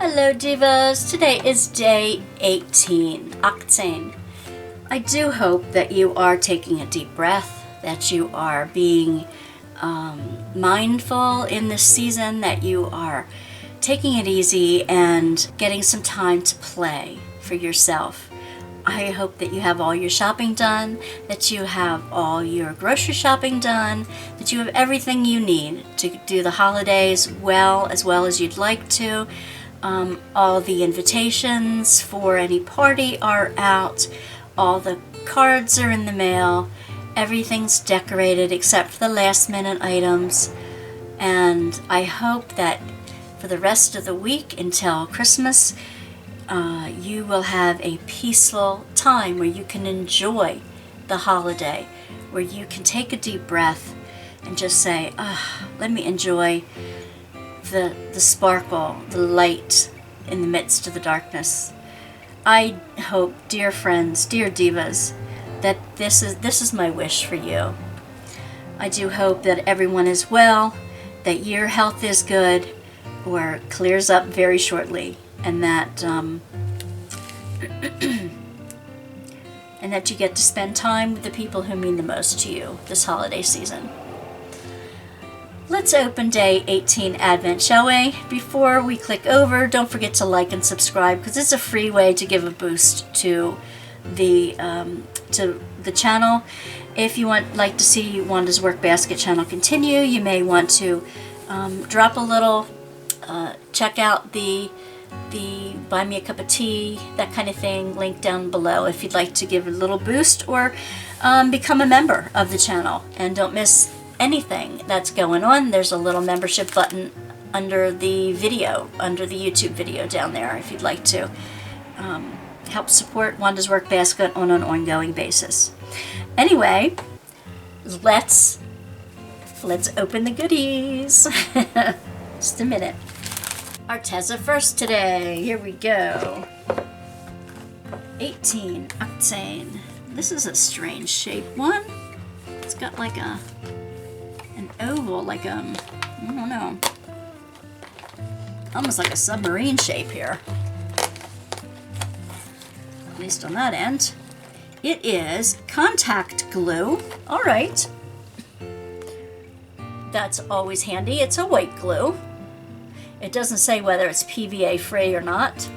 Hello Divas, today is day 18, 18. I do hope that you are taking a deep breath, that you are being mindful in this season, that you are taking it easy and getting some time to play for yourself. I hope that you have all your shopping done, that you have all your grocery shopping done, that you have everything you need to do the holidays as well as you'd like to. All the invitations for any party are out, all the cards are in the mail, everything's decorated except for the last minute items, and I hope that for the rest of the week until Christmas, you will have a peaceful time where you can enjoy the holiday, where you can take a deep breath and just say, let me enjoy the sparkle, the light in the midst of the darkness. I hope, dear friends, dear divas, that this is my wish for you. I do hope that everyone is well, that your health is good or clears up very shortly, and that and that you get to spend time with the people who mean the most to you this holiday season. Let's open day 18 Advent, shall we? Before we click over, don't forget to like and subscribe, because it's a free way to give a boost to the channel. If you like to see Wanda's Workbasket channel continue, you may want to drop a little, check out the buy me a cup of tea, that kind of thing, link down below if you'd like to give a little boost, or become a member of the channel and don't miss anything that's going on. There's a little membership button under the video, under the YouTube video down there, if you'd like to help support Wanda's Workbasket on an ongoing basis. Anyway, let's open the goodies. Just a minute. Arteza first today. Here we go. 18 octane. This is a strange shaped one. It's got like an oval, like I don't know, almost like a submarine shape here, at least on that end. It is contact glue. All right, that's always handy. It's a white glue. It doesn't say whether it's PVA free or not,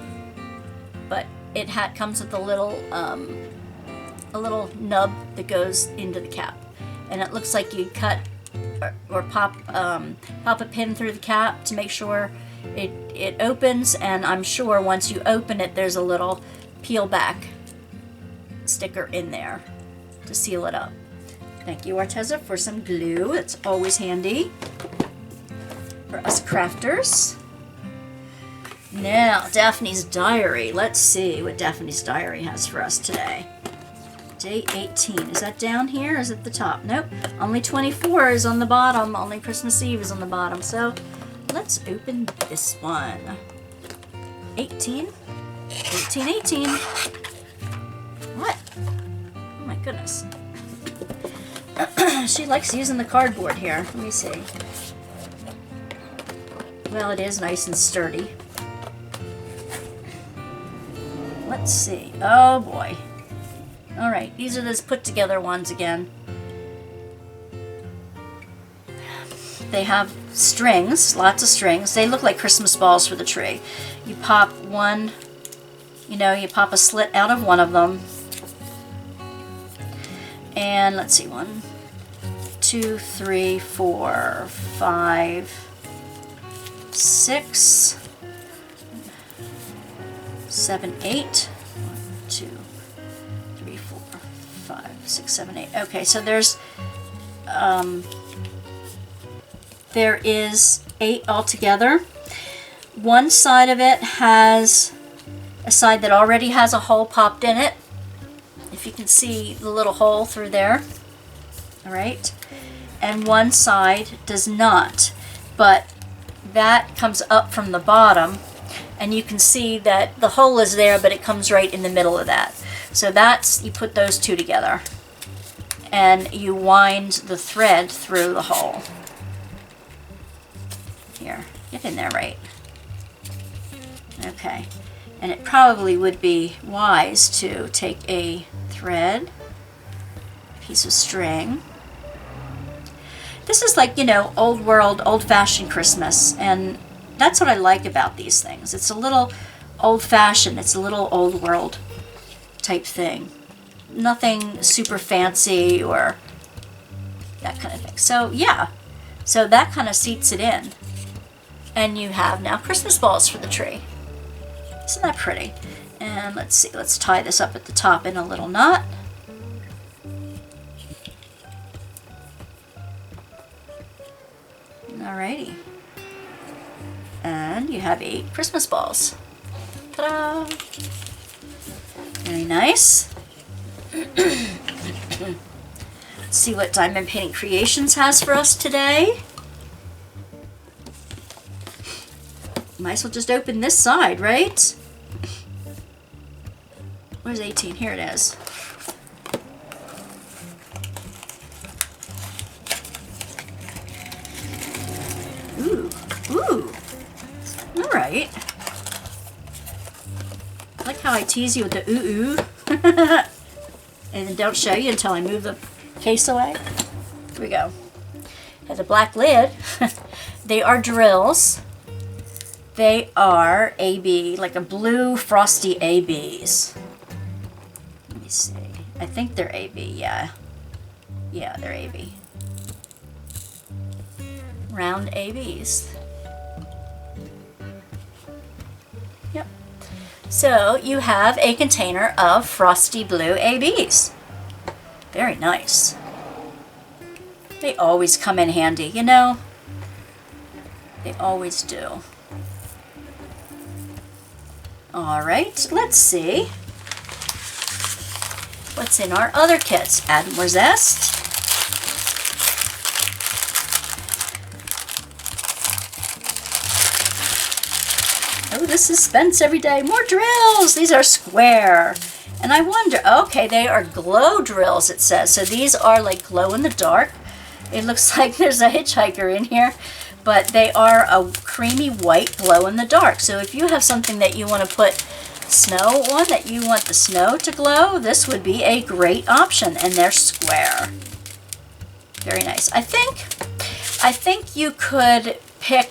but it comes with a little nub that goes into the cap, and it looks like you cut or pop a pin through the cap to make sure it opens, and I'm sure once you open it there's a little peel back sticker in there to seal it up. Thank you, Arteza, for some glue. It's always handy for us crafters. Now, Daphne's Diary. Let's see what Daphne's Diary has for us today. Day 18. Is that down here or is it at the top? Nope. Only 24 is on the bottom. Only Christmas Eve is on the bottom. So let's open this one. 18. 18, 18. What? Oh my goodness. She likes using the cardboard here. Let me see. Well, it is nice and sturdy. Let's see. Oh boy. Alright, these are those put together ones again. They have strings, lots of strings. They look like Christmas balls for the tree. You pop one, you pop a slit out of one of them. And let's see, 1, 2, 3, 4, 5, 6, 7, 8. 1, 2, 3, 4, 5, 6, 7, 8. Okay, so there is 8 altogether. One side of it has a side that already has a hole popped in it. If you can see the little hole through there. All right. And one side does not, but that comes up from the bottom, and you can see that the hole is there, but it comes right in the middle of that. So you put those two together, and you wind the thread through the hole. Here, get in there right. Okay, and it probably would be wise to take a thread, piece of string. This is like, you know, old world, old-fashioned Christmas, and that's what I like about these things. It's a little old-fashioned, it's a little old world type thing. Nothing super fancy or that kind of thing. So yeah, so that kind of seats it in. And you have now Christmas balls for the tree. Isn't that pretty? And let's see, let's tie this up at the top in a little knot. Alrighty. And you have 8 Christmas balls. Ta-da! Very nice. Let's see what Diamond Painting Creations has for us today. Might as well just open this side, right? Where's 18? Here it is. Ooh, ooh. All right. I like how I tease you with the ooh ooh. And then don't show you until I move the case away. Here we go. Has a black lid. They are drills. They are AB, like a blue frosty ABs. Let me see. I think they're AB, yeah. Yeah, they're AB. Round ABs. Yep. So you have a container of frosty blue ABs. Very nice. They always come in handy, you know? They always do. All right, let's see what's in our other kits. Add more zest. Oh, the suspense every day. More drills. These are square. And I wonder, okay, they are glow drills, it says. So these are like glow in the dark. It looks like there's a hitchhiker in here. But they are a creamy white glow in the dark. So if you have something that you want to put snow on, that you want the snow to glow, this would be a great option. And they're square. Very nice. I think you could pick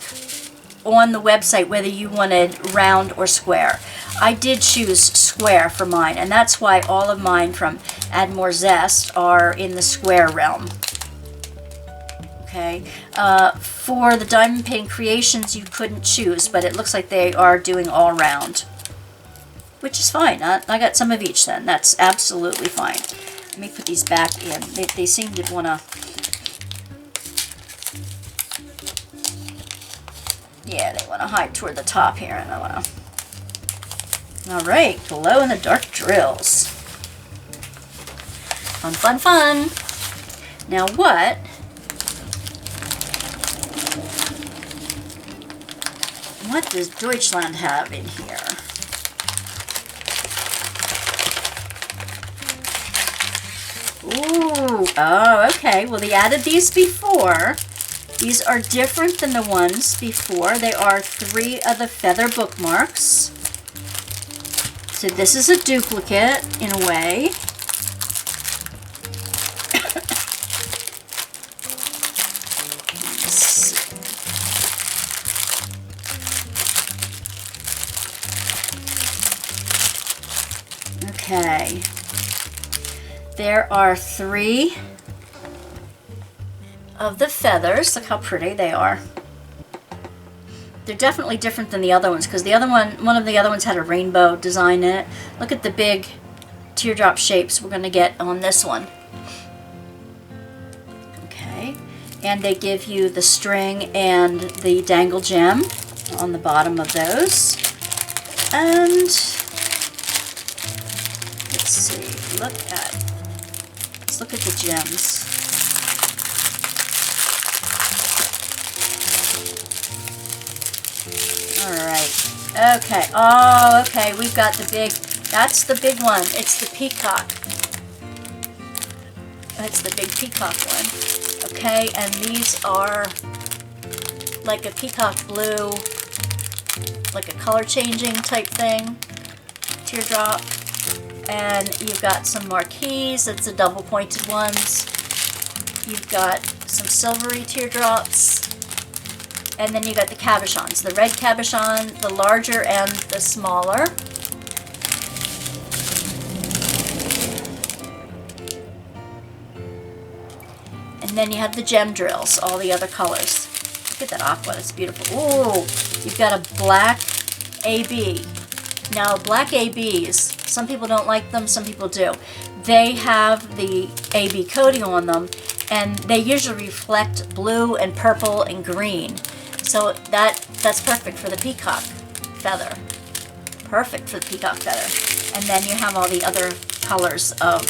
on the website whether you wanted round or square. I did choose square for mine, and that's why all of mine from Add More Zest are in the square realm. Okay, for the Diamond Painting Creations, you couldn't choose, but it looks like they are doing all round, which is fine. I got some of each then. That's absolutely fine. Let me put these back in. They seem to want to... Yeah, they want to hide toward the top here, and I want to... All right, glow-in-the-dark drills. Fun, fun, fun. Now what does Deutschland have in here? Ooh, oh, okay. Well, they added these before. These are different than the ones before. They are 3 of the feather bookmarks. So this is a duplicate in a way. Okay. There are 3 of the feathers. Look how pretty they are. They're definitely different than the other ones because the other one of the other ones had a rainbow design in it. Look at the big teardrop shapes we're going to get on this one. Okay. And they give you the string and the dangle gem on the bottom of those. And let's see, let's look at the gems. All right, okay, oh, okay, we've got the big, that's the big one, it's the peacock. That's the big peacock one, okay, and these are like a peacock blue like a color changing type thing, teardrop. And you've got some marquees, that's the double pointed ones. You've got some silvery teardrops. And then you got the cabochons, the red cabochon, the larger and the smaller. And then you have the gem drills, all the other colors. Look at that aqua, that's beautiful. Ooh, you've got a black AB. Now, black ABs, some people don't like them, some people do. They have the AB coating on them, and they usually reflect blue and purple and green. So that's perfect for the peacock feather. Perfect for the peacock feather. And then you have all the other colors of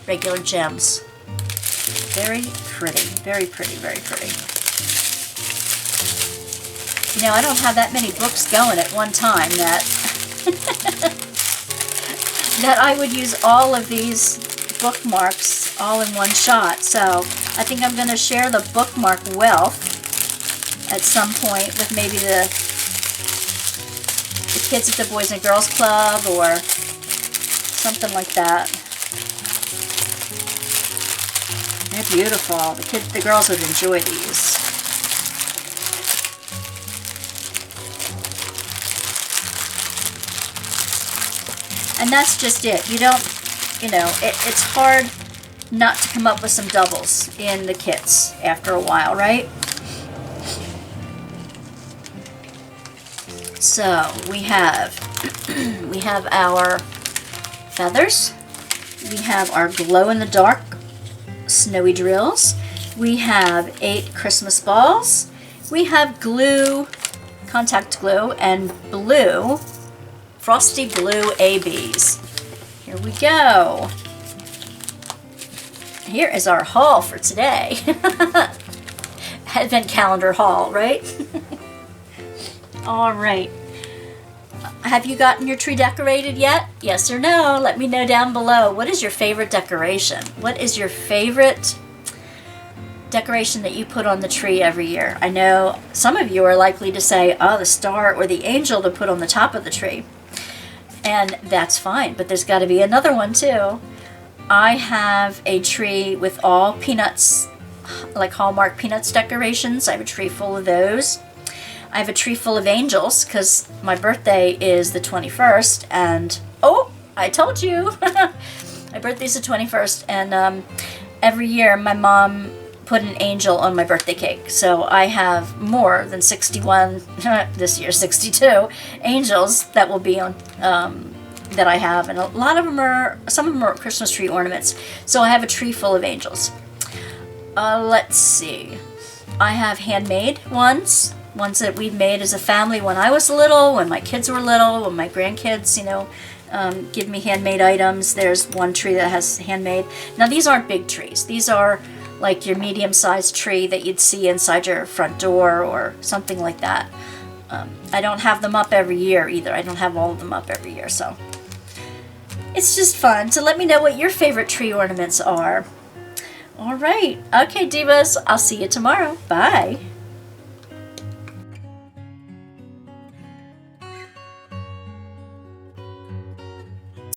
regular gems. Very pretty, very pretty, very pretty. You know, I don't have that many books going at one time that that I would use all of these bookmarks all in one shot. So I think I'm going to share the bookmark wealth at some point with maybe the kids at the Boys and Girls Club or something like that. They're beautiful. The girls would enjoy these. And that's just it. You don't, you know, it's hard not to come up with some doubles in the kits after a while, right? So we have our feathers. We have our glow-in-the-dark snowy drills. We have 8 Christmas balls. We have glue, contact glue, and blue, frosty blue ABs. Here we go. Here is our haul for today. Advent calendar haul, right? All right. Have you gotten your tree decorated yet? Yes or no? Let me know down below. What is your favorite decoration? What is your favorite decoration that you put on the tree every year? I know some of you are likely to say, oh, the star or the angel to put on the top of the tree. And that's fine, but there's got to be another one too. I have a tree with all peanuts, like Hallmark Peanuts decorations. I have a tree full of those. I have a tree full of angels because my birthday is the 21st, and oh, I told you, my birthday's the 21st, and every year my mom put an angel on my birthday cake. So I have more than 61, this year 62 angels that will be on, that I have, and a lot of them are, some of them are Christmas tree ornaments. So I have a tree full of angels. Let's see, I have handmade ones that we've made as a family when I was little, when my kids were little, when my grandkids, you know, give me handmade items. There's one tree that has handmade. Now these aren't big trees. These are like your medium-sized tree that you'd see inside your front door or something like that. I don't have them up every year either. I don't have all of them up every year, so it's just fun. So let me know what your favorite tree ornaments are. All right. Okay, Divas. I'll see you tomorrow. Bye.